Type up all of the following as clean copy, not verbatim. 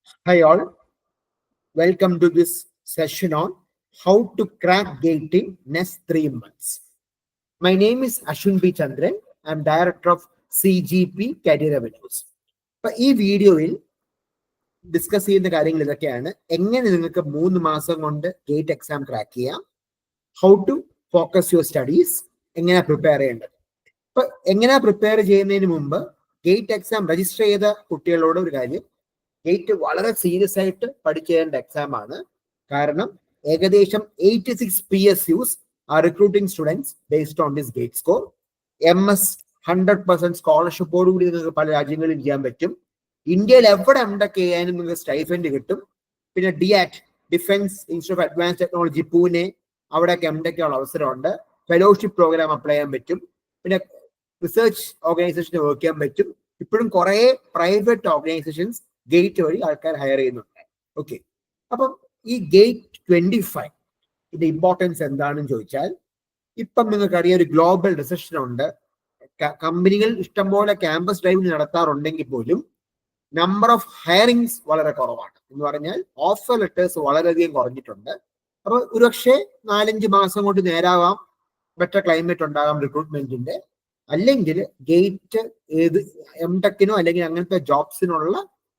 Hi all, welcome to this session on how to crack GATE in next 3 months. My name is Ashwin B. Chandran. I'm Director of CGP Career Avenues. അപ്പോൾ ഈ വീഡിയോയിൽ discuss ചെയ്യുന്ന കാര്യങ്ങൾ ഇതൊക്കെയാണ്. എങ്ങനെ നിങ്ങൾക്ക് 3 മാസം കൊണ്ട് ഗേറ്റ് എക്സാം ക്രാക്ക് ചെയ്യാം, how to focus your studies, എങ്ങനെ പ്രിപ്പയർ ചെയ്യേണ്ടത്. ഇപ്പൊ എങ്ങനെ പ്രിപ്പയർ ചെയ്യുന്നതിന് മുമ്പ് ഗേറ്റ് എക്സാം രജിസ്റ്റർ ചെയ്ത കുട്ടികളോട് ഒരു കാര്യം, ഗേറ്റ് വളരെ സീരിയസ് ആയിട്ട് പഠിക്കേണ്ട എക്സാം ആണ്. കാരണം ഏകദേശം 86 PSUs are recruiting students based on this GATE score. MS 100% സ്കോളർഷിപ്പോട് കൂടി നിങ്ങൾക്ക് പല രാജ്യങ്ങളിൽ ചെയ്യാൻ പറ്റും. ഇന്ത്യയിൽ എവിടെ എംടെക് ചെയ്യാനും നിങ്ങൾക്ക് സ്റ്റൈഫൻഡ് കിട്ടും. പിന്നെ DIAT, defence institute of advance technology Pune, അവിടെയൊക്കെ എംടെക് ഉള്ള അവസരമുണ്ട്. ഫെലോഷിപ്പ് പ്രോഗ്രാം അപ്ലൈ ചെയ്യാൻ പറ്റും. പിന്നെ റിസർച്ച് ഓർഗനൈസേഷന് വർക്ക് ചെയ്യാൻ പറ്റും. ഇപ്പോഴും കുറെ പ്രൈവറ്റ് ഓർഗനൈസേഷൻസ് ഗേറ്റ് വഴി ആൾക്കാർ ഹയർ ചെയ്യുന്നുണ്ട്. ഓക്കെ, അപ്പം ഈ ഗേറ്റ് 25 ഇതിന്റെ ഇമ്പോർട്ടൻസ് എന്താണെന്ന് ചോദിച്ചാൽ, ഇപ്പം നിങ്ങൾക്കറിയാം ഒരു ഗ്ലോബൽ റിസഷൻ ഉണ്ട്. കമ്പനികൾ ഇഷ്ടംപോലെ ക്യാമ്പസ് ഡ്രൈവിംഗ് നടത്താറുണ്ടെങ്കിൽ പോലും നമ്പർ ഓഫ് ഹയറിങ്സ് വളരെ കുറവാണ്. എന്ന് പറഞ്ഞാൽ ഓഫർ ലെറ്റേഴ്സ് വളരെയധികം കുറഞ്ഞിട്ടുണ്ട്. അപ്പൊ ഒരുപക്ഷെ 4-5 മാസം കൊണ്ട് നേരാവാം, ബെറ്റർ ക്ലൈമറ്റ് ഉണ്ടാകാം റിക്രൂട്ട്മെന്റിന്റെ. അല്ലെങ്കിൽ ഗേറ്റ് ഏത് എംടെക്കിനോ അല്ലെങ്കിൽ അങ്ങനത്തെ ജോബ്സിനുള്ള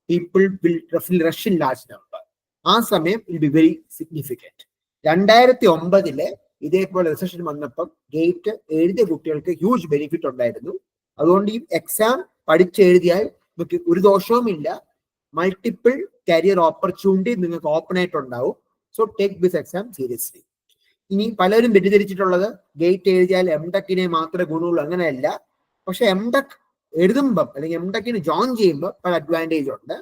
people will rush in large number. ആ സമയം will be very significant. 2009 ഇതേപോലെ റിസഷൻ വന്നപ്പോൾ ഗേറ്റ് എഴുതിയ കുട്ടികൾക്ക് ഹ്യൂജ് ബെനിഫിറ്റ് ഉണ്ടായിരുന്നു. അതുകൊണ്ട് ഈ എക്സാം പഠിച്ചെഴുതിയാൽ നിങ്ങൾക്ക് ഒരു ദോഷവുമില്ല. മൾട്ടിപ്പിൾ കരിയർ ഓപ്പർച്യൂണിറ്റി നിങ്ങൾക്ക് ഓപ്പൺ ആയിട്ടുണ്ടാവും. So take this exam seriously. ഇനി പലരും തെറ്റിദ്ധരിച്ചിട്ടുള്ളത് ഗേറ്റ് എഴുതിയാൽ എംടെക്കിനെ മാത്രമേ ഗുണമുള്ളൂ. അങ്ങനെയല്ല. പക്ഷെ എംടെക് എഴുതുമ്പം അല്ലെങ്കിൽ എംടെക്കിന് ജോയിൻ ചെയ്യുമ്പോൾ പല അഡ്വാൻറ്റേജ് ഉണ്ട്.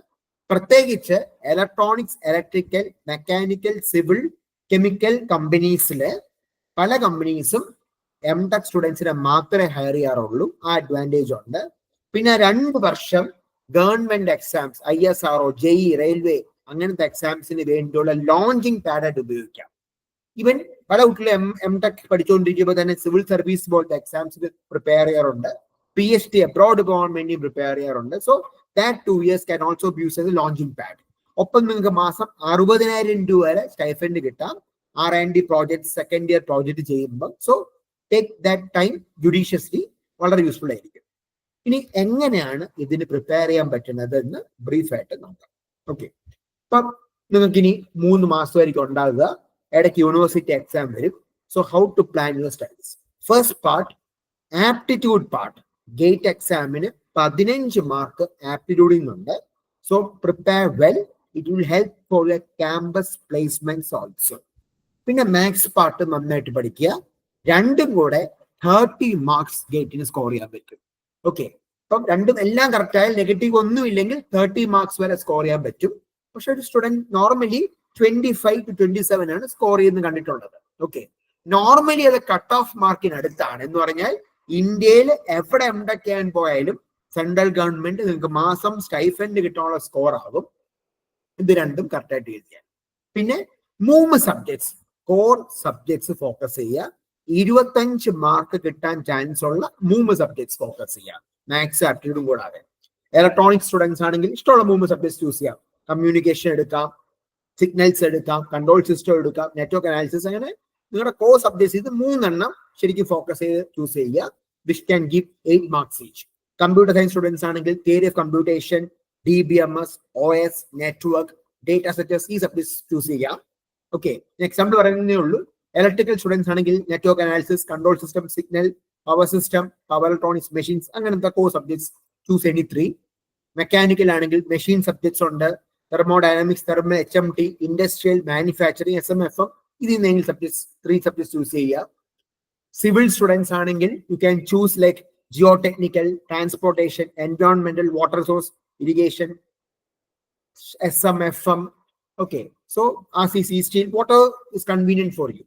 പ്രത്യേകിച്ച് electronics, electrical, mechanical, civil, chemical കമ്പനീസില് പല കമ്പനീസും എംടെക് സ്റ്റുഡൻസിനെ മാത്രമേ ഹയർ ചെയ്യാറുള്ളൂ. ആ അഡ്വാൻറ്റേജ് ഉണ്ട്. പിന്നെ 2 വർഷം government exams, ISRO, JEE, railway അങ്ങനത്തെ എക്സാംസിന് വേണ്ടിയുള്ള ലോഞ്ചിങ് പാഡായിട്ട് ഉപയോഗിക്കാം. ഈവൻ പല കുട്ടികളും എംടെക് പഠിച്ചുകൊണ്ടിരിക്കുമ്പോൾ തന്നെ സിവിൽ സർവീസ് പോലത്തെ എക്സാംസിന് പ്രിപ്പയർ ചെയ്യാറുണ്ട്. PhD അബ്രോഡ് പോകാൻ വേണ്ടി പ്രിപ്പയർ ചെയ്യാറുണ്ട്. So that 2 years can also be used as a launching pad. ഒപ്പം നിങ്ങൾക്ക് മാസം 60,000 രൂപ വരെ സ്റ്റൈഫൻഡ് കിട്ടാം R&D project, second year project ചെയ്യുമ്പോൾ. So take that time judiciously, വളരെ യൂസ്ഫുൾ ആയിരിക്കും. ഇനി എങ്ങനെയാണ് ഇതിന് പ്രിപ്പയർ ചെയ്യാൻ പറ്റുന്നത് എന്ന് ബ്രീഫായിട്ട് നോക്കാം. ഓക്കെ, അപ്പം നിങ്ങൾക്ക് ഇനി 3 മാസമായിരിക്കും ഉണ്ടാകുക. ഇടയ്ക്ക് യൂണിവേഴ്സിറ്റി എക്സാം വരും. So how to plan your studies. First part, aptitude part. GATE എക്സാമിന് 15 മാർക്ക് ആപ്റ്റിറ്റ്യൂഡിൽ നിന്നുണ്ട്. So prepare well, it will help for your campus placements also. പിന്നെ മാത്സ് പാർട്ട് നന്നായിട്ട് പഠിക്കുക. രണ്ടും കൂടെ 30 മാർക്സ് ഗേറ്റിന് സ്കോർ ചെയ്യാൻ പറ്റും. ഓക്കെ, അപ്പം രണ്ടും എല്ലാം കറക്റ്റ് ആയാൽ നെഗറ്റീവ് ഒന്നും ഇല്ലെങ്കിൽ 30 മാർക്സ് വരെ സ്കോർ ചെയ്യാൻ പറ്റും. പക്ഷെ ഒരു സ്റ്റുഡന്റ് നോർമലി 25 to 27 ആണ് സ്കോർ ചെയ്യുന്നത് കണ്ടിട്ടുള്ളത്. ഓക്കെ, നോർമലി അത് കട്ട് ഓഫ് മാർക്കിന് അടുത്താണ്. എന്ന് പറഞ്ഞാൽ ഇന്ത്യയിൽ എവിടെ എംടെക് ചെയ്യാൻ പോയാലും സെൻട്രൽ ഗവൺമെന്റ് നിങ്ങൾക്ക് മാസം സ്റ്റൈഫൻഡ് കിട്ടാനുള്ള സ്കോർ ആകും. ഇത് രണ്ടും കറക്റ്റായിട്ട് എഴുതിയാൽ. പിന്നെ 3 സബ്ജക്ട്സ്, കോർ സബ്ജക്ട്സ് ഫോക്കസ് ചെയ്യുക. 25 മാർക്ക് കിട്ടാൻ ചാൻസ് ഉള്ള 3 സബ്ജക്ട്സ് ഫോക്കസ് ചെയ്യുക. മാത്സ്, ആപ്റ്റിറ്റ്യൂഡും കൂടാതെ. ഇലക്ട്രോണിക്സ് സ്റ്റുഡൻസ് ആണെങ്കിൽ ഇഷ്ടമുള്ള 3 സബ്ജക്ട്സ് ചൂസ് ചെയ്യാം. കമ്മ്യൂണിക്കേഷൻ എടുക്കാം, സിഗ്നൽസ് എടുക്കാം, കൺട്രോൾ സിസ്റ്റം എടുക്കാം, നെറ്റ്വർക്ക് അനാലിസിസ്. അങ്ങനെ നിങ്ങളുടെ കോർ സബ്ജക്ട്സ് ഇത് 3 ശരിക്കും ഫോക്കസ് ചെയ്ത് ചൂസ് ചെയ്യുക. Which can give 8 marks each. Computer science students ആണെങ്കിൽ theory of computation, DBMS, OS, network, data structures, ഈ സബ്ജക്ട്സ് ചൂസ് ചെയ്യാം. ഓക്കെ, എക്സാമ്പിൾ പറയുന്നതേ ഉള്ളൂ. ഇലക്ട്രിക്കൽ സ്റ്റുഡൻസ് ആണെങ്കിൽ network analysis, control system, signal, power system, power electronics, machines, അങ്ങനത്തെ core subjects choose any 3. Mechanical ആണെങ്കിൽ machine subjects ഉണ്ട്, thermodynamics, thermal, HMT, industrial, manufacturing, SMFM, ഇതിൽ നിന്ന് സബ്ജക്ട്സ് 3 സബ്ജക്ട്സ് ചൂസ് ചെയ്യുക. സിവിൽ സ്റ്റുഡൻസ് ആണെങ്കിൽ U can choose like geotechnical, transportation, എൻവയോൺമെന്റൽ, water resource, irrigation, SMFM. Okay, so RCC, steel, water is convenient for you.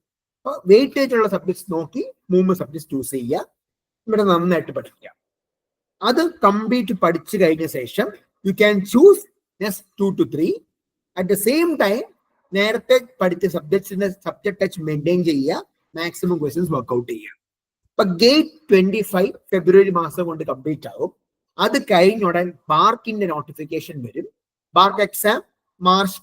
Weightage ഉള്ള subjects നോക്കി 3 subjects choose ചെയ്യുക. ഇവിടെ നന്നായിട്ട് പഠിക്കുക. അത് കംപ്ലീറ്റ് പഠിച്ചു കഴിഞ്ഞ ശേഷം U can choose next 2 to 3. At the same time നേരത്തെ പഠിച്ച സബ്ജക്ട്സിന്റെ സബ്ജക്ട് ടച്ച് മെയിൻറ്റെയിൻ ചെയ്യുക. മാക്സിമം ക്വസ്റ്റ്യൻസ് വർക്ക്ഔട്ട് ചെയ്യുക. ഇപ്പൊ ഗേറ്റ് 25 ഫെബ്രുവരി മാസം കൊണ്ട് കംപ്ലീറ്റ് ആകും. അത് കഴിഞ്ഞ ഉടൻ ബാർക്കിന്റെ നോട്ടിഫിക്കേഷൻ വരും. BARC exam March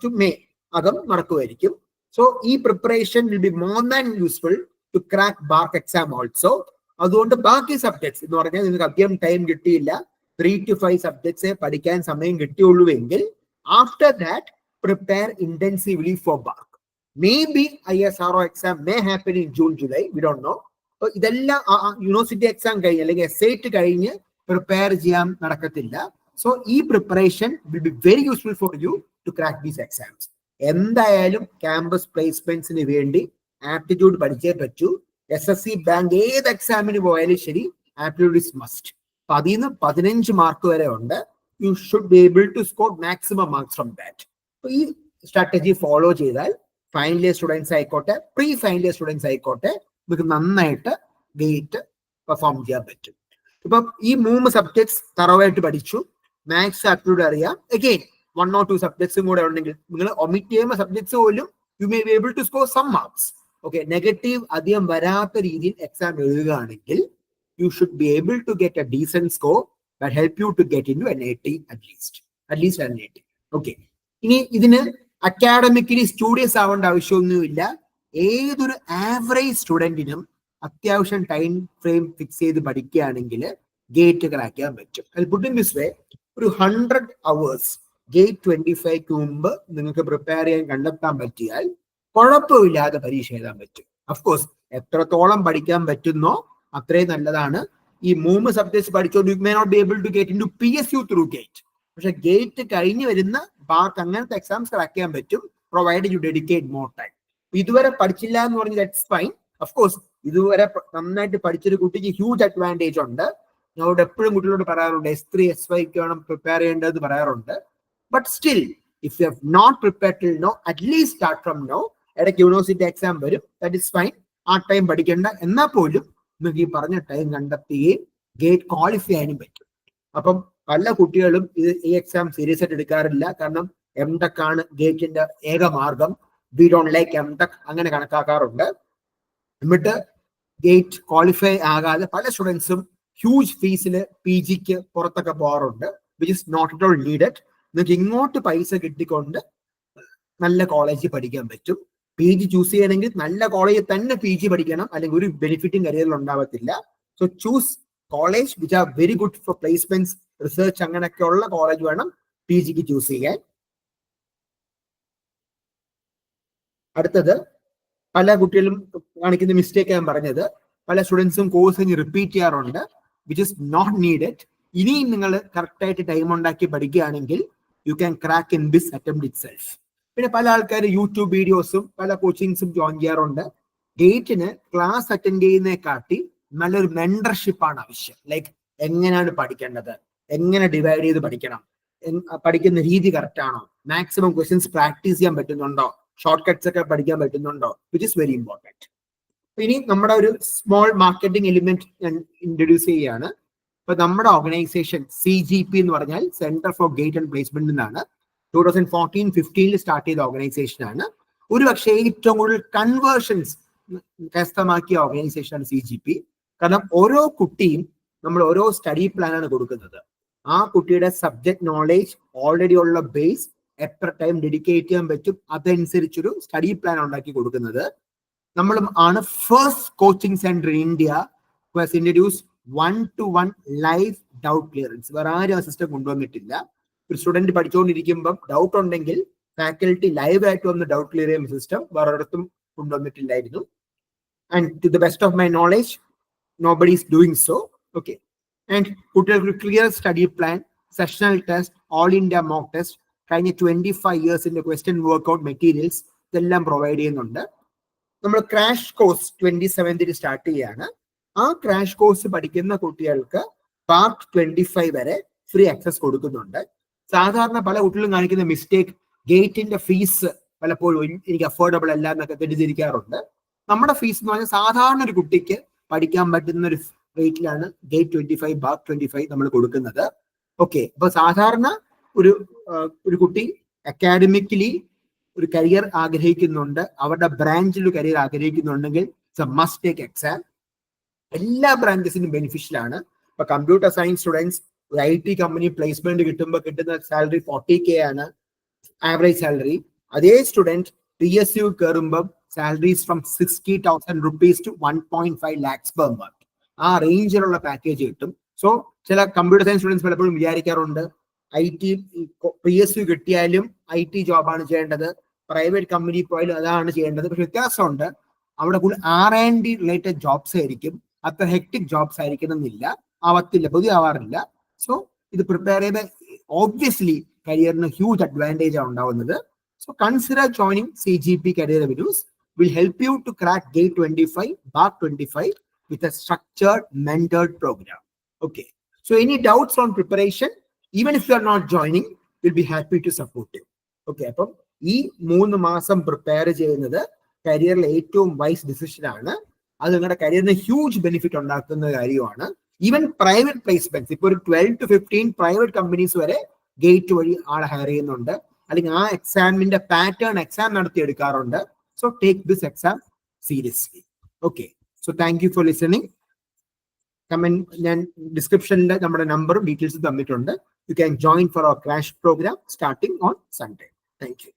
to May agam നടക്കുമായിരിക്കും. So ഈ preparation will be more than useful to crack BARC exam also. അതുകൊണ്ട് ബാക്കി സബ്ജക്ട്സ് എന്ന് പറഞ്ഞാൽ നിങ്ങൾക്ക് അധികം ടൈം കിട്ടിയില്ല, 3 to 5 സബ്ജക്ട്സേ പഠിക്കാൻ സമയം കിട്ടിയുള്ളൂ എങ്കിൽ after that prepare intensively for BARC. Maybe ISRO exam may happen in June, July, we don't know. So ഇതെല്ലാം യൂണിവേഴ്സിറ്റി എക്സാം കഴിഞ്ഞ് അല്ലെങ്കിൽ SAT കഴിഞ്ഞ് പ്രിപ്പയർ ചെയ്യാൻ നടക്കത്തില്ല. So ഈ preparation will be very useful for you to crack these exams. എന്തായാലും campus പ്ലേസ്മെന്റ്സിന് വേണ്ടി aptitude പഠിച്ചേ പറ്റൂ. SSC ബാങ്ക് ഏത് എക്സാമിന് പോയാലും ശരി ആപ്റ്റിറ്റ്യൂഡ് ഇസ് മസ്റ്റ്. 15 മാർക്ക് വരെ ഉണ്ട്. You should be able to score maximum marks from that. ഈ സ്ട്രാറ്റജി ഫോളോ ചെയ്താൽ ഫൈനൽ ഇയർ സ്റ്റുഡൻസ് ആയിക്കോട്ടെ, പ്രീ ഫൈനൽ ഇയർ സ്റ്റുഡൻസ് ആയിക്കോട്ടെ, നിങ്ങൾക്ക് നന്നായിട്ട് ഗേറ്റ് പെർഫോം ചെയ്യാൻ പറ്റും. ഇപ്പം ഈ 3 സബ്ജക്ട്സ് തറവായിട്ട് പഠിച്ചു, മാത്സ് ആപ്റ്റിറ്റ്യൂഡ് അറിയാം. അഗെയിൻ 1 or 2 സബ്ജക്ട്സും കൂടെ ഉണ്ടെങ്കിൽ നിങ്ങൾ ഒമിറ്റ് ചെയ്യുന്ന സബ്ജക്ട്സ് പോലും you may be able to score some marks. Okay, negative അധികം വരാത്ത രീതിയിൽ എക്സാം എഴുതുകയാണെങ്കിൽ you should be able to get a decent score that help you to get in to NIT at least NIT. ഓക്കെ, ഇനി ഇതിന് academically studious ആവേണ്ട ആവശ്യമൊന്നുമില്ല. ഏതൊരു ആവറേജ് സ്റ്റുഡന്റിനും അത്യാവശ്യം ടൈം ഫ്രെയിം ഫിക്സ് ചെയ്ത് പഠിക്കുകയാണെങ്കിൽ ഗേറ്റ് ക്രാക്ക് ചെയ്യാൻ പറ്റും. പുട്ട് ഇൻ ദിസ് വേ, ഒരു 100 hours ഗേറ്റ് 25ക്ക് മുമ്പ് നിങ്ങൾക്ക് പ്രിപ്പയർ ചെയ്യാൻ കണ്ടെത്താൻ പറ്റിയാൽ കുഴപ്പമില്ലാതെ പരീക്ഷ എഴുതാൻ പറ്റും. അഫ്കോഴ്സ് എത്രത്തോളം പഠിക്കാൻ പറ്റുന്നോ അത്രയും നല്ലതാണ്. ഈ 3 സബ്ജക്ട്സ് പഠിച്ചോണ്ട് you may not be able to get in to PSU through GATE. പക്ഷെ ഗേറ്റ് കഴിഞ്ഞ് വരുന്ന ബാർക്ക് അങ്ങനത്തെ എക്സാംസ് ക്രാക്ക് ചെയ്യാൻ പറ്റും, provide you dedicate more time. ഇതുവരെ പഠിച്ചില്ല എന്ന് പറഞ്ഞാൽ ദാറ്റ്സ് ഫൈൻ. അഫ്കോഴ്സ് ഇതുവരെ നന്നായിട്ട് പഠിച്ചൊരു കുട്ടിക്ക് ഹ്യൂജ് അഡ്വാൻറ്റേജ് ഉണ്ട്. ഞങ്ങളോട് എപ്പോഴും കുട്ടികളോട് പറയാറുണ്ട് S3 SYക്ക് വേണം പ്രിപ്പയർ ചെയ്യേണ്ടതെന്ന് പറയാറുണ്ട്. But still if you have not prepared till now, at least start from now. ഇടയ്ക്ക് യൂണിവേഴ്സിറ്റി എക്സാം വരും, ദാറ്റ് ഇസ് ഫൈൻ. ആ ടൈം പഠിക്കേണ്ട. എന്നാൽ പോലും നിങ്ങൾക്ക് ഈ പറഞ്ഞ ടൈം കണ്ടെത്തുകയും ഗേറ്റ് ക്വാളിഫൈ ചെയ്യാനും പറ്റും. അപ്പം പല കുട്ടികളും ഈ എക്സാം സീരിയസ് ആയിട്ട് എടുക്കാറില്ല. കാരണം MTech ആണ് ഗേറ്റിന്റെ ഏക മാർഗം, വി ഡോണ്ട് ലൈക്ക് MTech അങ്ങനെ കണക്കാക്കാറുണ്ട്. എന്നിട്ട് ഗേറ്റ് ക്വാളിഫൈ ആകാതെ പല സ്റ്റുഡൻസും ഹ്യൂജ് ഫീസിൽ PGക്ക് പുറത്തൊക്കെ പോകാറുണ്ട്, which is not at all needed. നിങ്ങൾക്ക് ഇങ്ങോട്ട് പൈസ കിട്ടിക്കൊണ്ട് നല്ല കോളേജിൽ പഠിക്കാൻ പറ്റും. PG ചൂസ് ചെയ്യണമെങ്കിൽ നല്ല കോളേജിൽ തന്നെ PG പഠിക്കണം, അല്ലെങ്കിൽ ഒരു ബെനിഫിറ്റും കരിയറിൽ ഉണ്ടാവത്തില്ല. So choose college which are very good for placements, research അങ്ങനെയൊക്കെ ഉള്ള കോളേജ് വേണം PGക്ക് ചൂസ് ചെയ്യാൻ. അടുത്തത്, പല കുട്ടികളും കാണിക്കുന്ന മിസ്റ്റേക്ക് ഞാൻ പറഞ്ഞത്, പല സ്റ്റുഡൻസും കോഴ്സ് കഴിഞ്ഞ് റിപ്പീറ്റ് ചെയ്യാറുണ്ട്, വിച്ച് ഇസ് നോട്ട് നീഡഡ്. ഇനിയും നിങ്ങൾ കറക്റ്റായിട്ട് ടൈം ഉണ്ടാക്കി പഠിക്കുകയാണെങ്കിൽ you can crack in this attempt it self. പിന്നെ പല ആൾക്കാർ യൂട്യൂബ് വീഡിയോസും പല കോച്ചിങ്സും ജോയിൻ ചെയ്യാറുണ്ട്. ഗേറ്റിന് ക്ലാസ് അറ്റൻഡ് ചെയ്യുന്നതിനെക്കാട്ടി നല്ലൊരു മെന്റർഷിപ്പ് ആണ് ആവശ്യം. ലൈക്ക് എങ്ങനെയാണ് പഠിക്കേണ്ടത്, എങ്ങനെ ഡിവൈഡ് ചെയ്ത് പഠിക്കണം, പഠിക്കുന്ന രീതി കറക്റ്റ് ആണോ, മാക്സിമം ക്വസ്റ്റ്യൻസ് പ്രാക്ടീസ് ചെയ്യാൻ പറ്റുന്നുണ്ടോ, ഷോർട്ട് കട്ട്സ് ഒക്കെ പഠിക്കാൻ പറ്റുന്നുണ്ടോ, വിച്ച് ഇസ് വെരി ഇമ്പോർട്ടൻറ്റ്. ഇനി നമ്മുടെ ഒരു സ്മോൾ മാർക്കറ്റിംഗ് എലിമെന്റ് ഞാൻ ഇൻട്രൊഡ്യൂസ് ചെയ്യുകയാണ്. ഇപ്പൊ നമ്മുടെ ഓർഗനൈസേഷൻ CGP എന്ന് പറഞ്ഞാൽ centre for gate and placement എന്നാണ്. 2014-15 സ്റ്റാർട്ട് ചെയ്ത ഓർഗനൈസേഷൻ ആണ്. ഒരു പക്ഷേ ഏറ്റവും കൂടുതൽ കൺവേർഷൻസ് കരസ്ഥമാക്കിയ ഓർഗനൈസേഷനാണ് CGP. കാരണം ഓരോ കുട്ടിയും നമ്മൾ ഓരോ സ്റ്റഡി പ്ലാനാണ് കൊടുക്കുന്നത്. ആ കുട്ടിയുടെ സബ്ജക്ട് നോളേജ് ഓൾറെഡി ഉള്ള ബേസ് എത്ര ടൈം ഡെഡിക്കേറ്റ് ചെയ്യാൻ പറ്റും അതനുസരിച്ചൊരു സ്റ്റഡി പ്ലാൻ ഉണ്ടാക്കി കൊടുക്കുന്നത്. നമ്മൾ ആണ് first coaching centre in India who has introduced 1-to-1 live doubt clearance. വേറെ ആരും ആ സിസ്റ്റം കൊണ്ടുവന്നിട്ടില്ല. ഒരു സ്റ്റുഡന്റ് പഠിച്ചുകൊണ്ടിരിക്കുമ്പോൾ ഡൗട്ട് ഉണ്ടെങ്കിൽ ഫാക്കൽറ്റി ലൈവ് ആയിട്ട് വന്ന് ഡൗട്ട് ക്ലിയർ ചെയ്യുന്ന സിസ്റ്റം വേറെ ഒരിടത്തും കൊണ്ടുവന്നിട്ടില്ലായിരുന്നു. And to the best of my knowledge nobody is doing so. Okay, and കുട്ടികൾക്ക് clear study plan, sessional test, all India mock test, കഴിഞ്ഞ 25 ഇയേഴ്സിന്റെ ക്വസ്റ്റ്യൻ വർക്ക്ഔട്ട് മെറ്റീരിയൽസ് ഇതെല്ലാം പ്രൊവൈഡ് ചെയ്യുന്നുണ്ട്. നമ്മൾ ക്രാഷ് കോഴ്സ് 27th സ്റ്റാർട്ട് ചെയ്യാണ്. ആ ക്രാഷ് കോഴ്സ് പഠിക്കുന്ന കുട്ടികൾക്ക് part 25 വരെ ഫ്രീ ആക്സസ് കൊടുക്കുന്നുണ്ട്. സാധാരണ പല കുട്ടികളും കാണിക്കുന്ന മിസ്റ്റേക്ക്, ഗേറ്റിന്റെ ഫീസ് പലപ്പോഴും എനിക്ക് അഫോർഡബിൾ അല്ല എന്നൊക്കെ തെറ്റിദ്ധരിക്കാറുണ്ട്. നമ്മുടെ ഫീസ് എന്ന് പറഞ്ഞാൽ സാധാരണ ഒരു കുട്ടിക്ക് പഠിക്കാൻ പറ്റുന്ന ഒരു റേറ്റിലാണ് ഗേറ്റ് 25 പാർട്ട് 25 നമ്മൾ കൊടുക്കുന്നത്. ഓക്കെ, അപ്പൊ സാധാരണ ഒരു കുട്ടി അക്കാഡമിക്കലി ഒരു കരിയർ ആഗ്രഹിക്കുന്നുണ്ട്, അവരുടെ ബ്രാഞ്ചിൽ ഒരു കരിയർ ആഗ്രഹിക്കുന്നുണ്ടെങ്കിൽ it's a must take exam. എല്ലാ ബ്രാഞ്ചസിനും ബെനിഫിഷ്യൽ ആണ്. ഇപ്പൊ കമ്പ്യൂട്ടർ സയൻസ് സ്റ്റുഡൻസ് ഒരു IT കമ്പനി പ്ലേസ്മെന്റ് കിട്ടുമ്പോൾ കിട്ടുന്ന സാലറി 40K ആണ്. Average salary. അതേ സ്റ്റുഡൻറ് PSU കയറുമ്പം salaries from 60,000 rupees to 1.5 lakhs per month. ആ റേഞ്ചിലുള്ള പാക്കേജ് കിട്ടും. സോ ചില കമ്പ്യൂട്ടർ സയൻസ് സ്റ്റുഡൻസ് പലപ്പോഴും വിചാരിക്കാറുണ്ട് IT PSU കിട്ടിയാലും IT ജോബാണ് ചെയ്യേണ്ടത്, പ്രൈവറ്റ് കമ്പനി പോയാലും അതാണ് ചെയ്യേണ്ടത്. പക്ഷെ വ്യത്യാസമുണ്ട്. അവിടെ കൂടുതൽ R&D റിലേറ്റഡ് ജോബ്സ് ആയിരിക്കും, അത്ര ഹെക്ടിക് ജോബ്സ് ആയിരിക്കണമെന്നില്ല, ആവത്തില്ല, പൊതുവെ ആവാറില്ല. സോ ഇത് പ്രിപ്പയർ ചെയ്ത ഓബ്വിയസ്ലി കരിയറിന് ഹ്യൂജ് അഡ്വാൻറ്റേജ് ആണ് ഉണ്ടാവുന്നത്. So consider joining CGP Career Avenues will help you to crack GATE 25, BARC 25 with a structured, mentored program. Okay. So any doubts on preparation, even if you are not joining, we'll be happy to support you. Okay. അപ്പം ഈ 3 മാസം prepare ചെയ്യുന്നത് കരിയറിലെ ഏറ്റവും vice decision ആണ്. അത് നിങ്ങളുടെ കരിയറിന് huge benefit ഉണ്ടാക്കുന്ന കാര്യമാണ്. ഈവൻ പ്രൈവറ്റ് പ്ലേസ്മെന്റ്സ്, ഇപ്പോൾ ഒരു 12 to 15 പ്രൈവറ്റ് കമ്പനീസ് വരെ ഗേറ്റ് വഴി ആളെ ഹയർ ചെയ്യുന്നുണ്ട്, അല്ലെങ്കിൽ ആ എക്സാമിന്റെ പാറ്റേൺ എക്സാം നടത്തി എടുക്കാറുണ്ട്. So take this exam seriously. Okay. So thank you for listening. Comment ഞാൻ ഡിസ്ക്രിപ്ഷനിൽ നമ്മുടെ നമ്പറും ഡീറ്റെയിൽസും തന്നിട്ടുണ്ട്. You can join for our crash program starting on Sunday. Thank U.